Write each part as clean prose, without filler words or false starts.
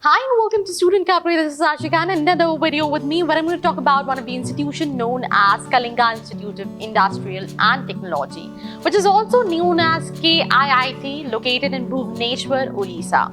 Hi and welcome to Student Capri. This is Ashika and another video with me where I'm going to talk about one of the institutions known as Kalinga Institute of Industrial and Technology, which is also known as KIIT, located in Bhubaneswar, Odisha.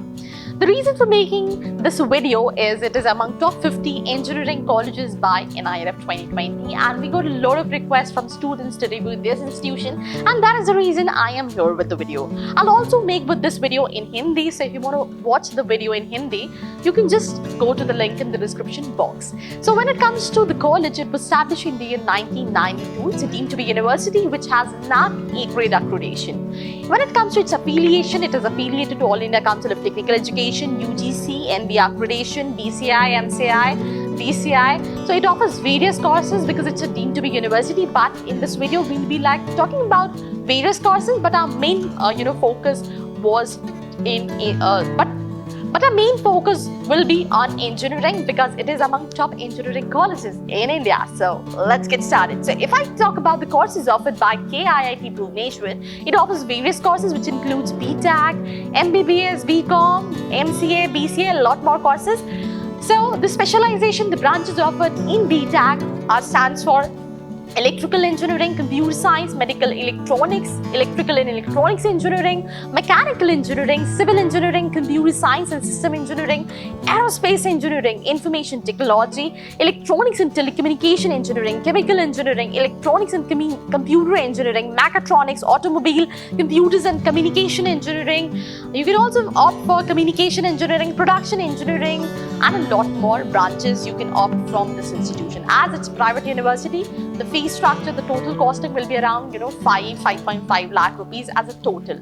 The reason for making this video is it is among top 50 engineering colleges by NIRF 2020, and we got a lot of requests from students to review this institution, and that is the reason I am here with the video. I'll also make with this video in Hindi, so if you want to watch the video in Hindi, you can just go to the link in the description box. So when it comes to the college, it was established in the year 1992. It's deemed to be a university which has NAAC A-grade accreditation. When it comes to its affiliation, it is affiliated to All India Council of Technical Education, UGC, NB accreditation, BCI, MCI, DCI. So it offers various courses because it's deemed to be university. But in this video, we'll be talking about various courses. But our main, focus was But our main focus will be on engineering because it is among top engineering colleges in India. So let's get started. So if I talk about the courses offered by KIIT Bhubaneswar, it offers various courses which includes BTech, MBBS, BCom, MCA, BCA, a lot more courses. So the specialization, the branches offered in BTech stands for Electrical Engineering, Computer Science, Medical Electronics, Electrical and Electronics Engineering, Mechanical Engineering, Civil Engineering, Computer Science and System Engineering, Aerospace Engineering, Information Technology, Electronics and Telecommunication Engineering, Chemical Engineering, Electronics and Computer Engineering, Mechatronics, Automobile, Computers and Communication Engineering. You can also opt for Communication Engineering, Production Engineering, and a lot more branches you can opt from this institution. As it's a private university, the fee structure, the total costing will be around 5.5 lakh rupees as a total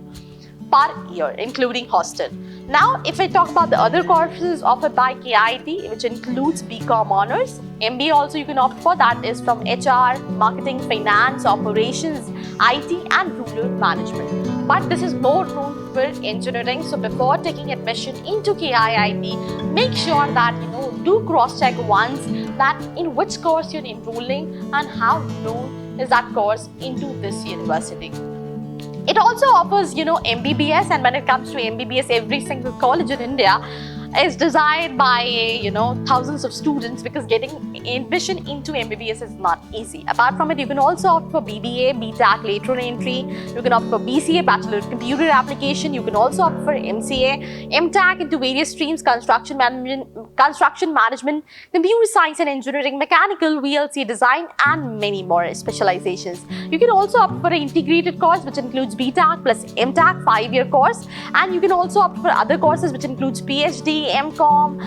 per year, including hostel. Now, if I talk about the other courses offered by KIIT, which includes BCom Honors, MBA also you can opt for, that is from HR, Marketing, Finance, Operations, IT and Rural Management. But this is more known for engineering, so before taking admission into KIIT, make sure that do cross-check once that in which course you're enrolling and how known is that course into this university. It also offers, MBBS, and when it comes to MBBS, every single college in India is desired by, thousands of students because getting admission into MBBS is not easy. Apart from it, you can also opt for BBA, BTech, lateral entry. You can opt for BCA, Bachelor of Computer Application. You can also opt for MCA, MTech into various streams, construction management, computer science and engineering, mechanical, VLC design, and many more specializations. You can also opt for an integrated course which includes BTech plus MTech 5-year course, and you can also opt for other courses which includes PhD, MCom,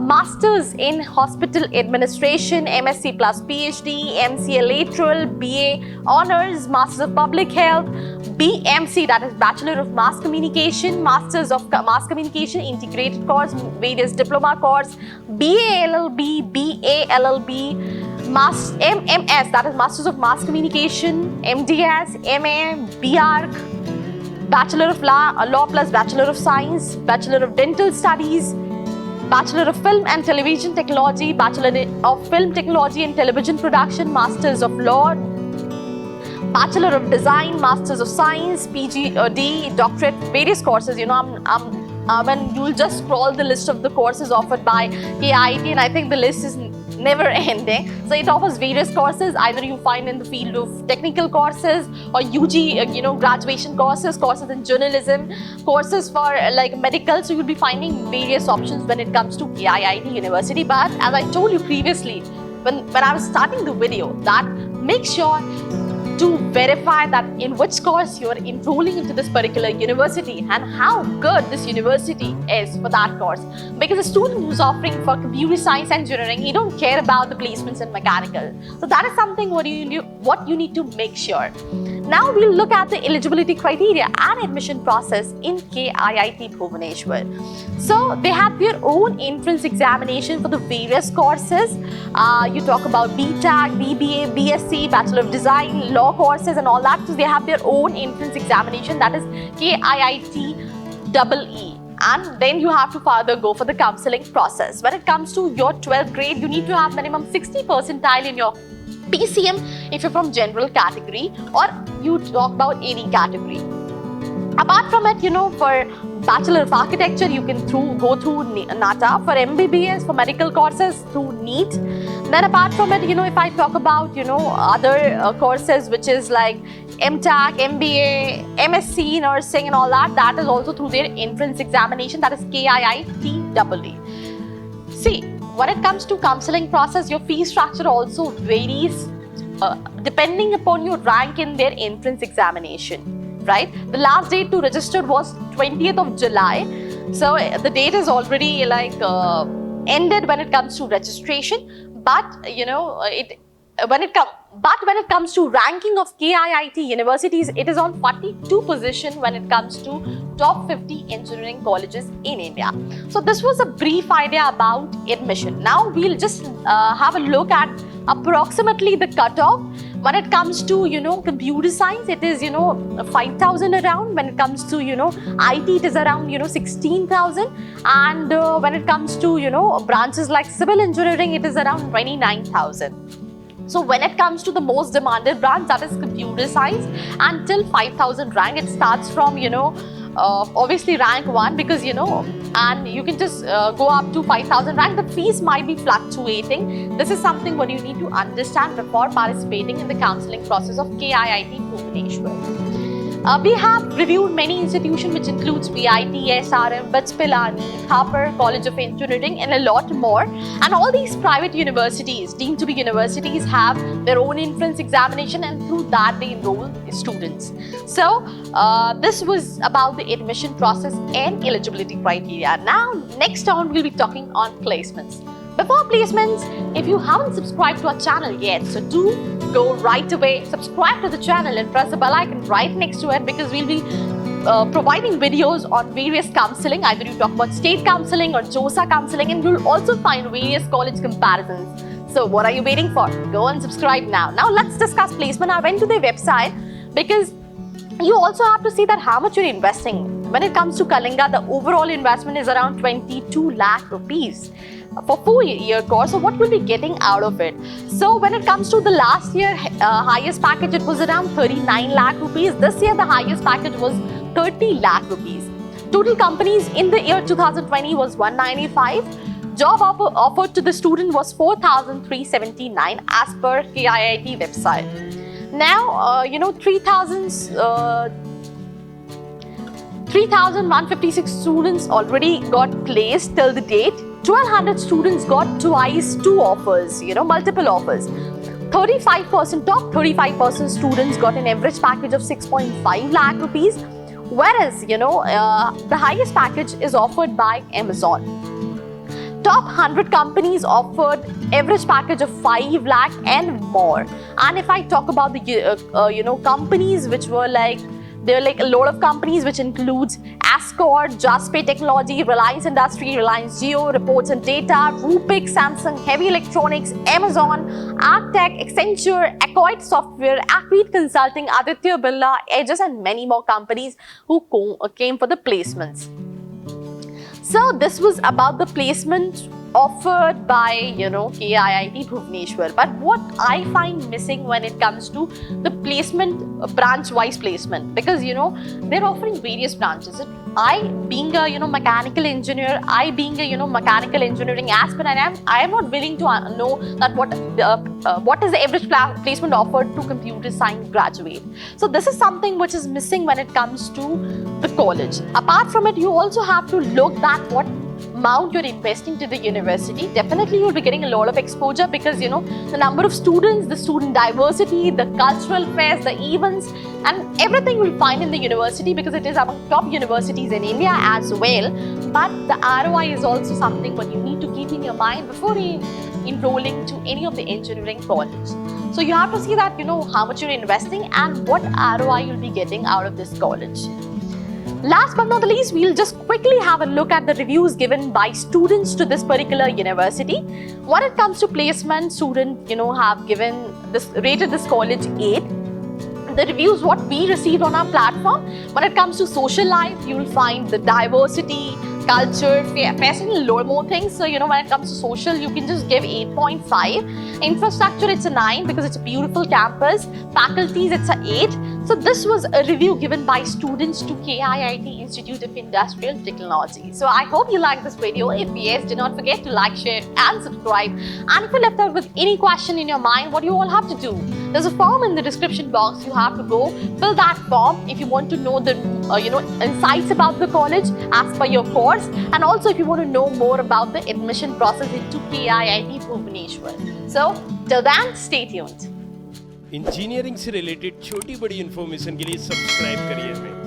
Masters in Hospital Administration, MSc plus PhD, MCA lateral, BA Honors, Masters of Public Health, BMC, that is Bachelor of Mass Communication, Masters of Mass Communication, integrated course, various diploma course, BA LLB, BA LLB, MMS, that is Masters of Mass Communication, MDS, MA, BArch, Bachelor of Law plus Bachelor of Science, Bachelor of Dental Studies, Bachelor of Film and Television Technology, Bachelor of Film Technology and Television Production, Masters of Law, Bachelor of Design, Masters of Science, PhD, Doctorate, various courses. When you'll just scroll the list of the courses offered by KIIT, and I think the list is never ending. So it offers various courses, either you find in the field of technical courses or UG, graduation courses in journalism, courses for medical. So you'll be finding various options when it comes to KIIT University. But as I told you previously, when I was starting the video, that make sure to verify that in which course you are enrolling into this particular university and how good this university is for that course. Because a student who's offering for computer science engineering, he don't care about the placements in mechanical. So that is something what you need to make sure. Now we'll look at the eligibility criteria and admission process in KIIT Bhubaneswar. So they have their own entrance examination for the various courses. You talk about BTech, BBA, BSc, Bachelor of Design, Law courses and all that. So they have their own entrance examination, that is KIIT EE. And then you have to further go for the counseling process. When it comes to your 12th grade, you need to have minimum 60 percentile in your PCM if you're from general category, or you talk about any category. Apart from it, for Bachelor of Architecture, you can go through NATA. For MBBS, for medical courses, through NEET. Then apart from it, if I talk about, other courses, which is like MTech, MBA, MSc, nursing and all that, that is also through their entrance examination, that is KIIT-EE. See, when it comes to counseling process, your fee structure also varies depending upon your rank in their entrance examination. Right? The last date to register was 20th of July. So the date is already ended when it comes to registration. But when it comes to ranking of KIIT universities, it is on 42 position when it comes to top 50 engineering colleges in India. So this was a brief idea about admission. Now we'll just have a look at approximately the cutoff. When it comes to, computer science, it is, 5,000 around. When it comes to, IT, it is around, 16,000. And when it comes to, branches like civil engineering, it is around 29,000. So when it comes to the most demanded branch, that is computer science, until 5,000 rank, it starts from, obviously rank 1, because, and you can just go up to 5,000 rank. The fees might be fluctuating. This is something what you need to understand before participating in the counseling process of KIIT Bhubaneswar. We have reviewed many institutions, which includes VIT, SRM, BITS Pilani, Thapar, College of Engineering, and a lot more. And all these private universities, deemed to be universities, have their own entrance examination, and through that they enroll students. So this was about the admission process and eligibility criteria. Now, next on, we'll be talking on placements. Before placements, if you haven't subscribed to our channel yet, so do go right away, subscribe to the channel and press the bell icon right next to it, because we'll be providing videos on various counseling. Either you talk about state counseling or JOSA counseling, and you'll also find various college comparisons. So what are you waiting for? Go and subscribe now. Now let's discuss placement. I went to their website because you also have to see that how much you're investing. When it comes to Kalinga, the overall investment is around 22 lakh rupees for 4-year course. So what will be getting out of it? So when it comes to the last year highest package, it was around 39 lakh rupees. This year the highest package was 30 lakh rupees. Total companies in the year 2020 was 195. Job offered to the student was 4,379 as per KIIT website. Now 3,156 students already got placed till the date. 1,200 students got twice 2 offers, multiple offers. 35% top 35% students got an average package of 6.5 lakh rupees, whereas the highest package is offered by Amazon. Top 100 companies offered average package of 5 lakh and more. And if I talk about the companies which were there are a lot of companies which includes Ascot, Jaspay Technology, Reliance Industry, Reliance Jio, Reports and Data, Rupik, Samsung, Heavy Electronics, Amazon, Arctech, Accenture, Acquoid Software, Acquid Consulting, Aditya Birla, Aegis, and many more companies who came for the placements. So this was about the placement offered by KIIT Bhubaneswar. But what I find missing when it comes to the placement, branch-wise placement, because they're offering various branches. I being a mechanical engineer, I being a mechanical engineering aspirant, I am not willing to know that what is the average placement offered to computer science graduate. So this is something which is missing when it comes to the college. Apart from it, you also have to look at what amount you're investing to the university. Definitely you'll be getting a lot of exposure, because the number of students, the student diversity, the cultural fairs, the events, and everything you'll find in the university, because it is among top universities in India as well. But the ROI is also something what you need to keep in your mind before enrolling to any of the engineering college. So you have to see that how much you're investing and what ROI you'll be getting out of this college. Last but not the least, we'll just quickly have a look at the reviews given by students to this particular university. When it comes to placement, students, have rated this college 8. The reviews what we received on our platform, when it comes to social life, you will find the diversity, culture, fashion, and a lot more things. So, when it comes to social, you can just give 8.5. Infrastructure, it's a 9 because it's a beautiful campus. Faculties, it's a 8. So this was a review given by students to KIIT Institute of Industrial Technology. So I hope you liked this video. If yes, do not forget to like, share and subscribe. And if you're left out with any question in your mind, what do you all have to do? There's a form in the description box. You have to go fill that form if you want to know the insights about the college as per your course, and also if you want to know more about the admission process into KIIT Bhubaneswar. So till then, stay tuned. Engineering से related छोटी बड़ी information के लिए subscribe करिए हमें।